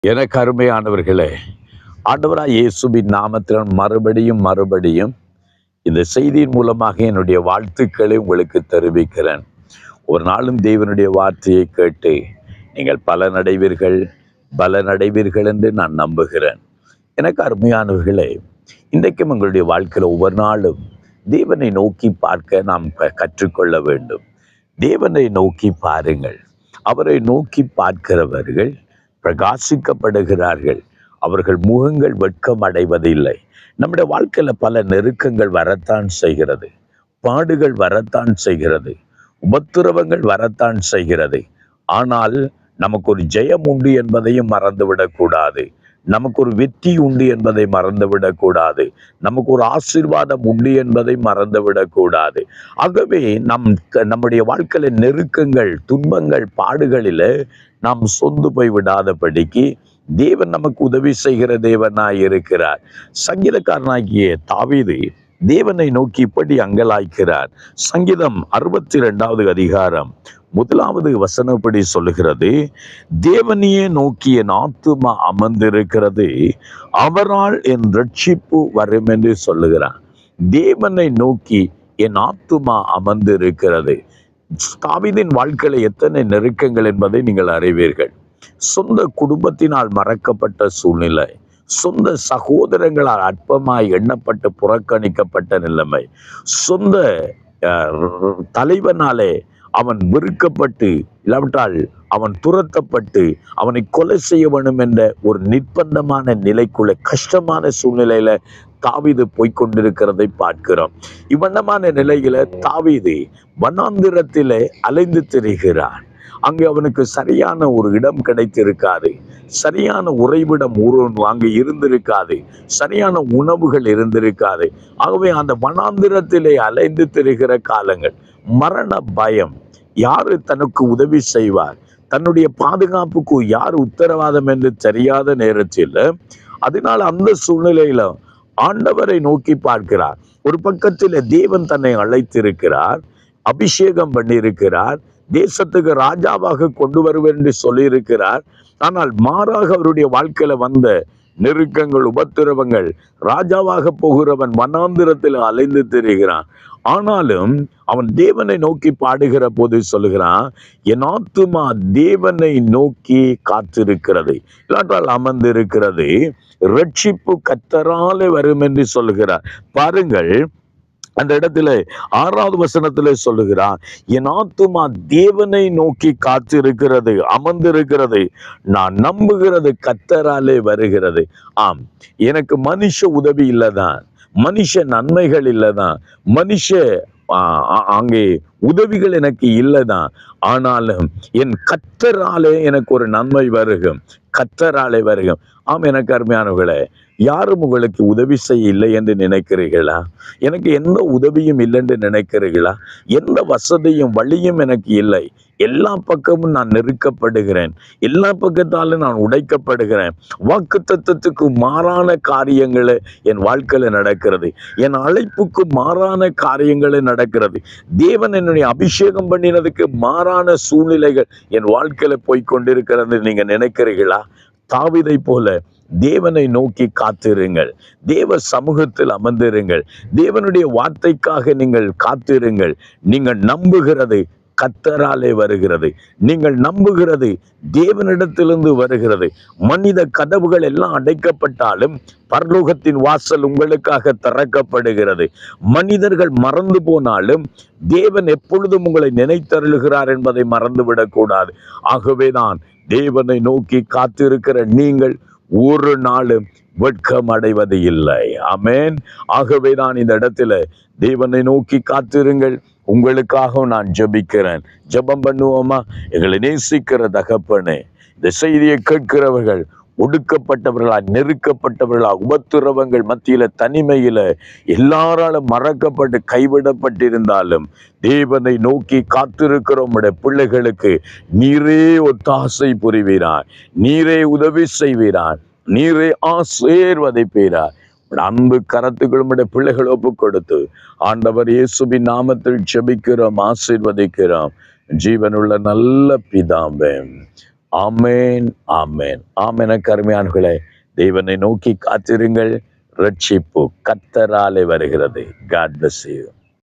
எனக்கு அருமையானவர்களே, ஆண்டவராய் இயேசுவின் நாமத்தில் மறுபடியும் இந்த செய்தியின் மூலமாக என்னுடைய வாழ்த்துக்களை உங்களுக்கு தெரிவிக்கிறேன். ஒரு நாளும் தேவனுடைய வார்த்தையை கேட்டு நீங்கள் பலனடைவீர்கள் என்று நான் நம்புகிறேன். எனக்கு அருமையானவர்களே, இன்றைக்கும் உங்களுடைய வாழ்க்கையில் ஒவ்வொரு நாளும் தேவனை நோக்கி பார்க்க நாம் கற்றுக்கொள்ள வேண்டும். தேவனை நோக்கி பாருங்கள். அவரை நோக்கி பார்க்கிறவர்கள் பிரகாசிக்கப்படுகிறார்கள். அவர்கள் முகங்கள் வெட்கம் அடைவதில்லை. நம்முடைய வாழ்க்கையில பல நெருக்கங்கள் வரத்தான் செய்கிறது, பாடுகள் வரத்தான் செய்கிறது, உபத்திரவங்கள் வரத்தான் செய்கிறது. ஆனால் நமக்கு ஒரு ஜெயம் உண்டு என்பதையும் மறந்துவிடக்கூடாது. நமக்கு ஒரு வெற்றி உண்டு என்பதை மறந்துவிடக்கூடாது. நமக்கு ஒரு ஆசீர்வாதம் உண்டு என்பதை மறந்துவிடக்கூடாது. ஆகவே நம்முடைய வாழ்க்கையில நெருக்கங்கள், துன்பங்கள், பாடுகளில நாம் சொந்து போய் விடாதபடிக்கு தேவன் நமக்கு உதவி செய்கிற தேவனாய் இருக்கிறார். சங்கீதக்காரனாகிய தாவீது தேவனை நோக்கி இப்படி அங்கலாய்க்கிறார். சங்கீதம் 62வது அதிகாரம் 1வது வசனப்படி சொல்லுகிறது, தேவனையே நோக்கி என் ஆத்துமா அமர்ந்திருக்கிறது, அவரால் என் ரட்சிப்பு வரும் என்று சொல்லுகிறார். தேவனை நோக்கி என் ஆத்துமா அமர்ந்திருக்கிறது. தாவீதின் வாழ்க்கையில எத்தனை நெருக்கங்கள் என்பதை நீங்கள் அறிவீர்கள். சொந்த குடும்பத்தினால் மறக்கப்பட்ட சூழ்நிலை, சொந்த சகோதரங்களால் அற்பமாய் எண்ணப்பட்டு புறக்கணிக்கப்பட்ட நிலைமை, சொந்த தலைவனாலே அவன் வெறுக்கப்பட்டு, இல்லாவிட்டால் அவன் துரத்தப்பட்டு அவனை கொலை செய்ய வேண்டும் என்ற ஒரு நிர்பந்தமான நிலைக்குள்ள, கஷ்டமான சூழ்நிலையில தாவீது போய்கொண்டிருக்கிறதை பார்க்கிறோம். இவ்வண்ணமான நிலையில தாவீது வனாந்திரத்திலே அலைந்து திரிகிறான். அங்கே அவனுக்கு சரியான ஒரு இடம் கிடைத்திருக்காது, சரியான உறைவிடம் அங்கு இருந்திருக்காது, சரியான உணவுகள் இருந்திருக்காது. ஆகவே அந்த வனாந்திரத்திலே அலைந்து திரிகிற காலங்கள், மரண பயம், யாரு தனக்கு உதவி செய்வார், தன்னுடைய பாதுகாப்புக்கு யார் உத்தரவாதம் என்று தெரியாத நேரத்தில், அதனால் அந்த சூழ்நிலையில ஆண்டவரை நோக்கி பார்க்கிறார். ஒரு பக்கத்தில் தேவன் தன்னை அழைத்திருக்கிறார், அபிஷேகம் பண்ணியிருக்கிறார், தேசத்துக்கு ராஜாவாக கொண்டு வருவேன் என்று சொல்லியிருக்கிறார். ஆனால் மாறாக அவருடைய வாழ்க்கையில வந்த நெருக்கங்கள், உபத்திரவங்கள், ராஜாவாக போகிறவன் வனாந்திரத்தில் அலைந்து திரிகிறான். ஆனாலும் அவன் தேவனை நோக்கி பாடுகிற போது சொல்லுகிறான், என் ஆத்துமா தேவனை நோக்கி காத்திருக்கிறது, இல்லாட்டால் அமர்ந்திருக்கிறது, ரட்சிப்பு கர்த்தராலே வரும் என்று சொல்லுகிறார். பாருங்கள், அந்த இடத்துல 6வது வசனத்துல சொல்லுகிறார், என் ஆத்துமா தேவனை நோக்கி காத்திருக்கிறது, அமர்ந்திருக்கிறது, நான் நம்புகிறது கர்த்தராலே வருகிறது. ஆம், எனக்கு மனுஷ உதவி இல்லதான், மனுஷ நன்மைகள் இல்லதான், அங்கே உதவிகள் எனக்கு இல்லதான். ஆனாலும் என் கர்த்தராலே எனக்கு ஒரு நன்மை வருகும், கர்த்தராலே வருகும். ஆம், எனக்கு அருமையானவர்களே, யாரும் உங்களுக்கு உதவி செய்ய இல்லை என்று நினைக்கிறீர்களா? எனக்கு எந்த உதவியும் இல்லை என்று நினைக்கிறீர்களா? எந்த வசதியும் வழியும் எனக்கு இல்லை, எல்லா பக்கமும் நான் நெருக்கப்படுகிறேன், எல்லா பக்கத்தாலும் நான் உடைக்கப்படுகிறேன், வாக்குத்தத்தத்துக்கு மாறான காரியங்களே என் வாழ்க்கையில நடக்கிறது, என் அழைப்புக்கு மாறான காரியங்களே நடக்கிறது, தேவன் என்னுடைய அபிஷேகம் பண்ணினதுக்கு மாறான சூழ்நிலைகள் என் வாழ்க்கையில போய்கொண்டிருக்கிறது நீங்க நினைக்கிறீர்களா? தாவீதை போல தேவனை நோக்கி காத்திருங்கள், தேவ சமூகத்தில் அமர்ந்திருங்கள், தேவனுடைய வார்த்தைக்காக நீங்கள் காத்திருங்கள். நீங்கள் நம்புகிறது கர்த்தராலே வருகிறது, நீங்கள் நம்புகிறது தேவனிடத்திலிருந்து வருகிறது. மனித கதவுகள் எல்லாம் அடைக்கப்பட்டாலும் பரலோகத்தின் வாசல் உங்களுக்காக திறக்கப்படுகிறது. மனிதர்கள் மறந்து போனாலும் தேவன் எப்பொழுதும் உங்களை நினைத்தருளுகிறார் என்பதை மறந்துவிடக்கூடாது. ஆகவேதான் தேவனை நோக்கி காத்திருக்கிற நீங்கள் ஒரு நாளும் வெட்கம் அடைவது இல்லை. ஆமென். ஆகவே நான் இந்த இடத்துல தேவனை நோக்கி காத்திருங்கள். உங்களுக்காக நான் ஜெபிக்கிறேன். ஜெபம் பண்ணுவோமா? எங்களை நேசிக்கிற தகப்பனே, இந்த செய்தியை கேட்கிறவர்கள் ஒடுக்கப்பட்டவர்களா, நெருக்கப்பட்டவர்களா, உபத்திரவங்கள் மத்தியில, தனிமையில, எல்லாராலும் மறக்கப்பட்டு கைவிடப்பட்டிருந்தாலும் தேவனை நோக்கி காத்திருக்கிற உம்முடைய பிள்ளைகளுக்கு நீரே ஒத்தாசை புரிவீரார், நீரே உதவி செய்வீரார், நீரே ஆசீர்வதிப்பீரார். அன்பு கரத்துக்கள் உம்முடைய பிள்ளைகள் ஒப்பு கொடுத்து ஆண்டவர் இயேசுவின் நாமத்தில் ஜெபிக்கிறோம், ஆசீர்வதிக்கிறோம். ஜீவனுள்ள நல்ல பிதாவே, ஆமேன், ஆமேன், ஆமென். அருமையானவர்களே, தேவனை நோக்கி காத்திருங்கள். ரட்சிப்பு கர்த்தராலே வருகிறது. God bless you.